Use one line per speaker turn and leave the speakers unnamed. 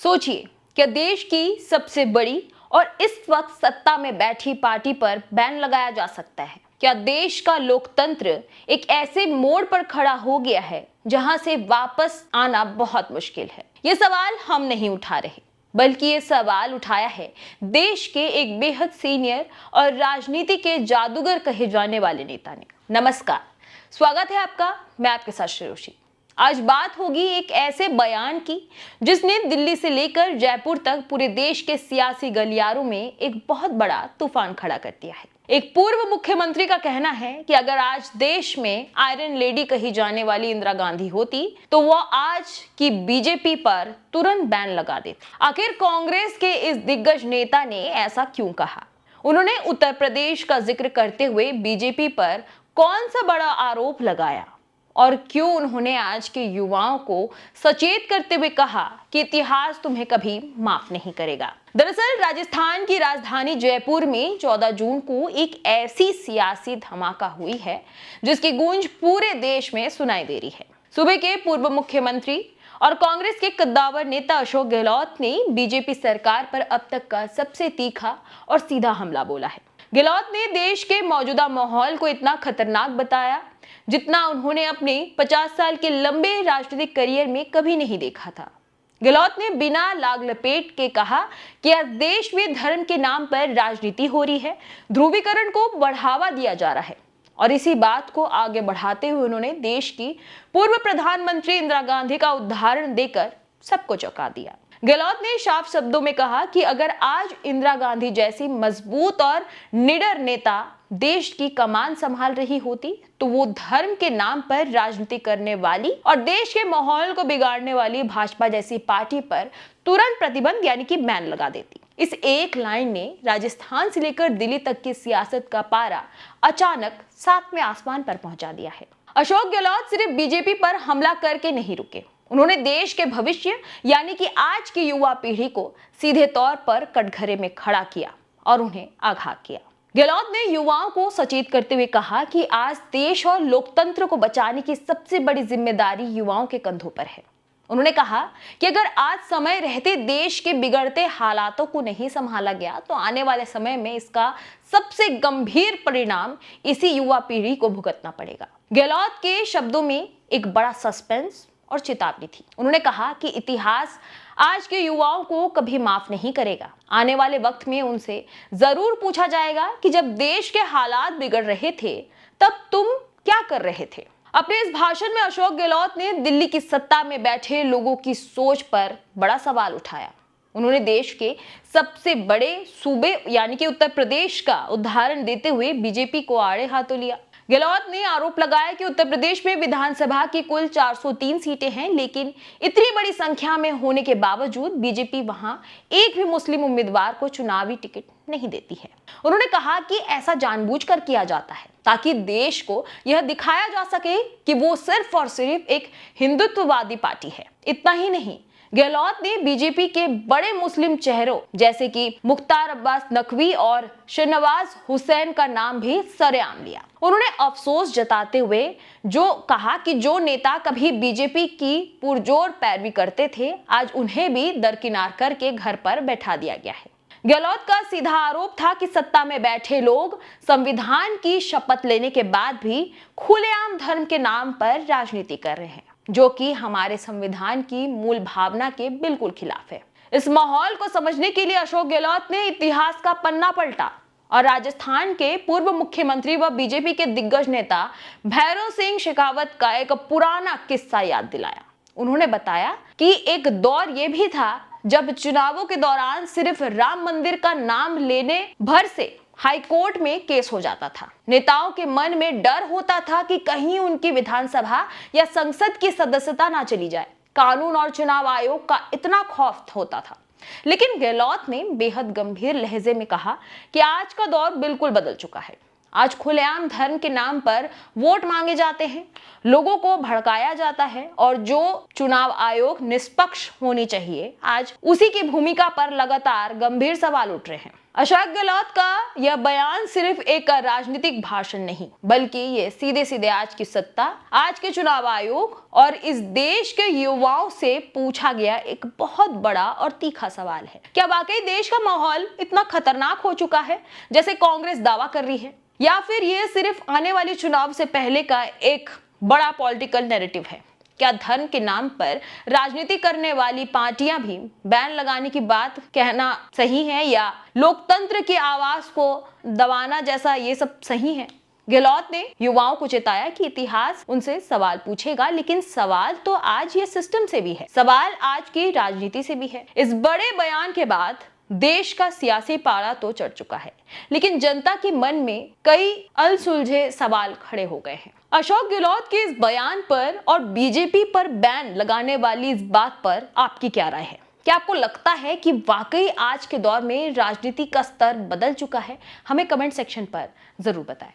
सोचिए, क्या देश की सबसे बड़ी और इस वक्त सत्ता में बैठी पार्टी पर बैन लगाया जा सकता है? क्या देश का लोकतंत्र एक ऐसे मोड़ पर खड़ा हो गया है जहां से वापस आना बहुत मुश्किल है? ये सवाल हम नहीं उठा रहे, बल्कि ये सवाल उठाया है देश के एक बेहद सीनियर और राजनीति के जादूगर कहे जाने वाले नेता ने। नमस्कार, स्वागत है आपका। मैं आपके साथ श्रेयोशी। आज बात होगी एक ऐसे बयान की जिसने दिल्ली से लेकर जयपुर तक पूरे देश के सियासी गलियारों में एक बहुत बड़ा तूफान खड़ा कर दिया है। एक पूर्व मुख्यमंत्री का कहना है कि अगर आज देश में आयरन लेडी कही जाने वाली इंदिरा गांधी होती तो वो आज की बीजेपी पर तुरंत बैन लगा देती। आखिर कांग्रेस के इस दिग्गज नेता ने ऐसा क्यों कहा? उन्होंने उत्तर प्रदेश का जिक्र करते हुए बीजेपी पर कौन सा बड़ा आरोप लगाया और क्यों उन्होंने आज के युवाओं को सचेत करते हुए कहा कि इतिहास तुम्हें कभी माफ नहीं करेगा? दरअसल राजस्थान की राजधानी जयपुर में 14 जून को एक ऐसी सियासी धमाका हुई है जिसकी गूंज पूरे देश में सुनाई दे रही है। सूबे के पूर्व मुख्यमंत्री और कांग्रेस के कद्दावर नेता अशोक गहलोत ने बीजेपी सरकार पर अब तक का सबसे तीखा और सीधा हमला बोला है। गहलोत ने देश के मौजूदा माहौल को इतना खतरनाक बताया जितना उन्होंने अपने 50 साल के लंबे राजनीतिक करियर में कभी नहीं देखा था। गहलोत ने बिना लाग लपेट के कहा कि आज देश में धर्म के नाम पर राजनीति हो रही है, ध्रुवीकरण को बढ़ावा दिया जा रहा है। और इसी बात को आगे बढ़ाते हुए उन्होंने देश की पूर्व प्रधानमंत्री इंदिरा गांधी का उदाहरण देकर सबको चौंका दिया। गहलोत ने साफ शब्दों में कहा कि अगर आज इंदिरा गांधी जैसी मजबूत और निडर नेता देश की कमान संभाल रही होती तो वो धर्म के नाम पर राजनीति करने वाली और देश के माहौल को बिगाड़ने वाली भाजपा जैसी पार्टी पर तुरंत प्रतिबंध यानी कि बैन लगा देती। इस एक लाइन ने राजस्थान से लेकर दिल्ली तक की सियासत का पारा अचानक 7वें आसमान पर पहुंचा दिया है। अशोक गहलोत सिर्फ बीजेपी पर हमला करके नहीं रुके, उन्होंने देश के भविष्य यानी कि आज की युवा पीढ़ी को सीधे तौर पर कटघरे में खड़ा किया और उन्हें आगाह किया। गहलोत ने युवाओं को सचेत करते हुए कहा कि आज देश और लोकतंत्र को बचाने की सबसे बड़ी जिम्मेदारी युवाओं के कंधों पर है। उन्होंने कहा कि अगर आज समय रहते देश के बिगड़ते हालातों को नहीं संभाला गया तो आने वाले समय में इसका सबसे गंभीर परिणाम इसी युवा पीढ़ी को भुगतना पड़ेगा। गहलोत के शब्दों में एक बड़ा सस्पेंस और चेतावनी थी। उन्होंने कहा कि इतिहास आज के युवाओं को कभी माफ नहीं करेगा। आने वाले वक्त में उनसे जरूर पूछा जाएगा कि जब देश के हालात बिगड़ रहे थे तब तुम क्या कर रहे थे। अपने इस भाषण में अशोक गहलोत ने दिल्ली की सत्ता में बैठे लोगों की सोच पर बड़ा सवाल उठाया। उन्होंने देश के सबसे बड़े सूबे यानी कि उत्तर प्रदेश का उदाहरण देते हुए बीजेपी को आड़े हाथों लिया। गहलोत ने आरोप लगाया कि उत्तर प्रदेश में विधानसभा की कुल 403 सीटें हैं, लेकिन इतनी बड़ी संख्या में होने के बावजूद बीजेपी वहां एक भी मुस्लिम उम्मीदवार को चुनावी टिकट नहीं देती है। उन्होंने कहा कि ऐसा जानबूझकर किया जाता है ताकि देश को यह दिखाया जा सके कि वो सिर्फ और सिर्फ एक हिंदुत्ववादी पार्टी है। इतना ही नहीं, गहलोत ने बीजेपी के बड़े मुस्लिम चेहरों जैसे कि मुख्तार अब्बास नकवी और शहनवाज हुसैन का नाम भी सरेआम लिया। उन्होंने अफसोस जताते हुए कहा कि जो नेता कभी बीजेपी की पुरजोर पैरवी करते थे आज उन्हें भी दरकिनार करके घर पर बैठा दिया गया है। गहलोत का सीधा आरोप था कि सत्ता में बैठे लोग संविधान की शपथ लेने के बाद भी खुलेआम धर्म के नाम पर राजनीति कर रहे हैं, जो कि हमारे संविधान की मूल भावना के बिल्कुल खिलाफ है। इस माहौल को समझने के लिए अशोक गहलोत ने इतिहास का पन्ना पलटा और राजस्थान के पूर्व मुख्यमंत्री व बीजेपी के दिग्गज नेता भैरव सिंह शेखावत का एक पुराना किस्सा याद दिलाया। उन्होंने बताया कि एक दौर यह भी था जब चुनावों के दौरान सिर्फ राम मंदिर का नाम लेने भर से हाई कोर्ट में केस हो जाता था। नेताओं के मन में डर होता था कि कहीं उनकी विधानसभा या संसद की सदस्यता ना चली जाए। कानून और चुनाव आयोग का इतना खौफ होता था। लेकिन गहलोत ने बेहद गंभीर लहजे में कहा कि आज का दौर बिल्कुल बदल चुका है। आज खुलेआम धर्म के नाम पर वोट मांगे जाते हैं, लोगों को भड़काया जाता है और जो चुनाव आयोग निष्पक्ष होनी चाहिए, आज उसी की भूमिका पर लगातार गंभीर सवाल उठ रहे हैं। अशोक गहलोत का यह बयान सिर्फ एक राजनीतिक भाषण नहीं, बल्कि ये सीधे सीधे आज की सत्ता, आज के चुनाव आयोग और इस देश के युवाओं से पूछा गया एक बहुत बड़ा और तीखा सवाल है। क्या वाकई देश का माहौल इतना खतरनाक हो चुका है जैसे कांग्रेस दावा कर रही है, या फिर यह सिर्फ आने वाले चुनाव से पहले का एक बड़ा पॉलिटिकल नैरेटिव है? क्या धर्म के नाम पर राजनीति करने वाली पार्टियां भी बैन लगाने की बात कहना सही है, या लोकतंत्र की आवाज को दबाना जैसा ये सब सही है? गहलोत ने युवाओं को चेताया कि इतिहास उनसे सवाल पूछेगा, लेकिन सवाल तो आज ये सिस्टम से भी है, सवाल आज की राजनीति से भी है। इस बड़े बयान के बाद देश का सियासी पारा तो चढ़ चुका है, लेकिन जनता के मन में कई अनसुलझे सवाल खड़े हो गए हैं। अशोक गहलोत के इस बयान पर और बीजेपी पर बैन लगाने वाली इस बात पर आपकी क्या राय है? क्या आपको लगता है कि वाकई आज के दौर में राजनीति का स्तर बदल चुका है? हमें कमेंट सेक्शन पर जरूर बताएं।